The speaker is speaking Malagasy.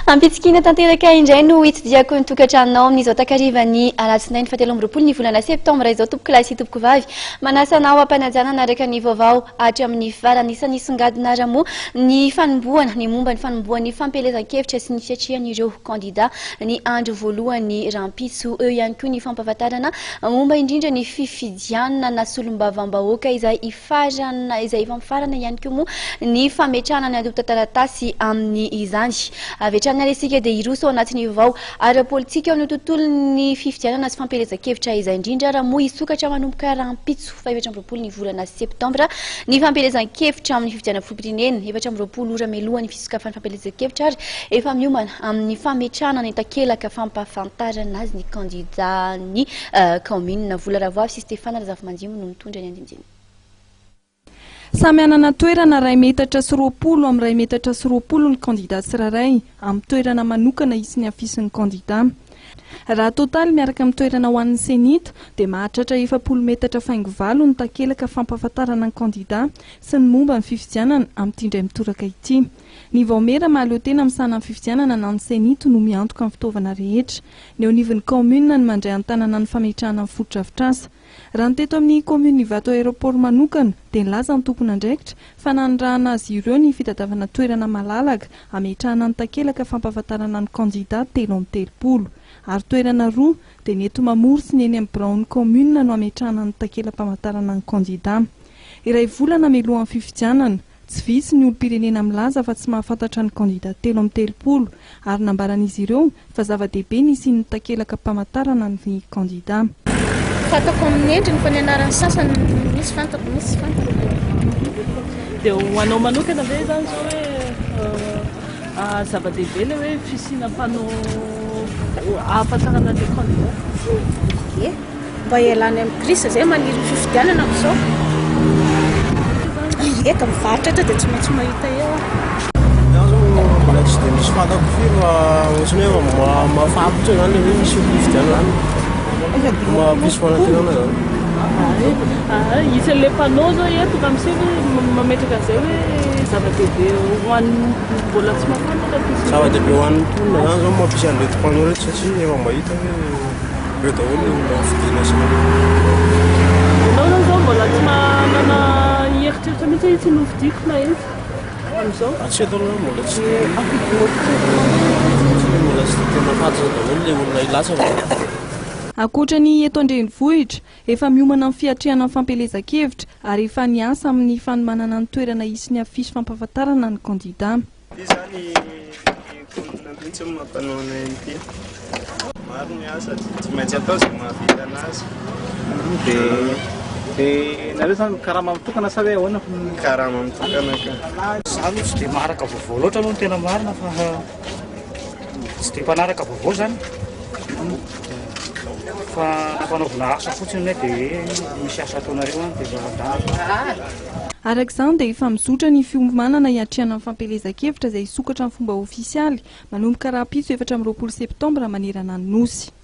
Ampitsikina tanteraka indray no hitsidiako ny tokantranonao amin'izao takarivany alatsinainy fahatelo amby roapolo ny volana septambra izao tompoko lahy sy tompoko vavy manasa anao ampanajana araka ny vaovao hatry amin'ny farany isan'ny songadina raha moa ny fanombohana ny momba ny fanombohan'ny fampelezan-kevitra sy ny fiatrihan'ireo kandida ny andro voalohany rampitso eo ihany koa ny fampahafantarana momba indrindra ny fifidianana na solombavam-bahoaka izay ifarana izay efa mifarana ihany koa moa ny fametrahana ny adoptan-taratasy amin'ny izany avetrana resika dia iroso ao anatin'ny vao ara-politika ao amin'ny tontolon'ny fifidianana sy fampelezan-kevitra izay indrindra raha moa hisokatra manomboka rampitso fa 7 ny volana septambra ny fampelezan-kevitra amin'ny fifidianana filoham-pirenena 7 ora melohan'ny fisokafan'ny fampelezan-kevitra ary efa miomana amin'ny fametrahana ny takelaka fampahafantarana azy ny kandida ny commune Volaravoavy sy Stéphane Razafimanjimo no mitondra ny andimjeny. Samy anana toerana 2 metatra sy 20 amin'ny 2 metatra sy 20 ny kandida tsirairay amin'ny toerana manokana isin'ny afisin'ny kandida. Raha totaly miaraka amin'ny toerana ho an'ny senita dia mahatratra 7 metatra faingo valo ny takelaka fampahafantarana ny kandida sy ny momba ny fifidianana amin'ity indray mitoraka ity. Ny vaomera mahaleo tena misana amin'ny fifidianana na ny senita no miantoka amin'ny fitaovana rehetra. Ny anivon'ny commune ny mandray an-tanana ny fametrahana ny foto-drafitrasa. Raha ny teto amin'ny commune Vato aéroport manokana dia nilaza ny tompony andraikitra fa nanondrahana azy ireo ny fitadiavana toerana malalaka hametrahana ny takelaka fampahafantarana ny kandida 3 ary toerana 2 dia ny eto Mamory sy ny eny amin'ny Brown commune no hametrahana ny takelam-pamantarana ny kandida. Iray volana melohan'ny fifidianana tsy visy ny olom-pirenena milaza fa tsy mahafantatra ny kandida 3 ary nambaran'izy ireo fa zava-dehibe ny isian'ny takelaka pamantarana ny kandida. Fatako amin'ny endriny fa ny anaran'ny sasany misy fantako misy fantako. Dia ho anao manokana ve zany zao hoe zava-dehibe ilay hoe fisiana mpanao ahafantarana ilay kandida? Ie, mba ialany amin'ny krisa izay maniry fifidianana amin'izao. Eka mivarotra eto dia tsy maintsy mahita eo. Iaho zao mbola tsy dia misy fantako firy fa ohatrany hoe mahafapotra zany ilay hoe misy fifidianana. Mahapisy fanantenana zany. Isan'ilay mpanao zao eto amin'izay mametraka izay hoe zava-dehibe ho an'ny mbola tsy mahafantatra. Zava-dehibe ho an'ny mponina zany zao mampisy an'ireto mpanao reto satria efa mahita hoe ireo daholo olona fidiana sy Ianao zao mbola tsy manana heritreritra mihitsy tsy novidiko na izy amin'izao? Tsy eto aloha mbola tsy mbola tsy tena fantatra daholo ilay olona ilatsaka. Ankoatra ny eto Andrenivohitra, efa miomana amin'ny fiatrehana amin'ny fampelezan-kevitra ary efa niasa amin'ny fanomanana ny toerana isin'ny afisy fampahafantarana ny kandida. Ity zany mihitsy mampanao an'ity. Maro ny asa tsy maintsy atao izay mahavita anazy. Dia nareo zany karama mitokana sa hoe ahoana? Karama mitokana ka. Zany tsy dia maharaka vaovao loatra aloha no tena marina fa tsy dia mpanaraka vaovao zany. Fa nampanaovina asa fotsiny dia misy asa ataonareo any dia zava-dana. Arak'izany dia efa mizotra ny fiomanana hiatrehana amin'ny fampelezan-kevitra izay hisokatra amin'ny fomba ofisialy manomboka rampitso 7 septambra manerana ny nosy.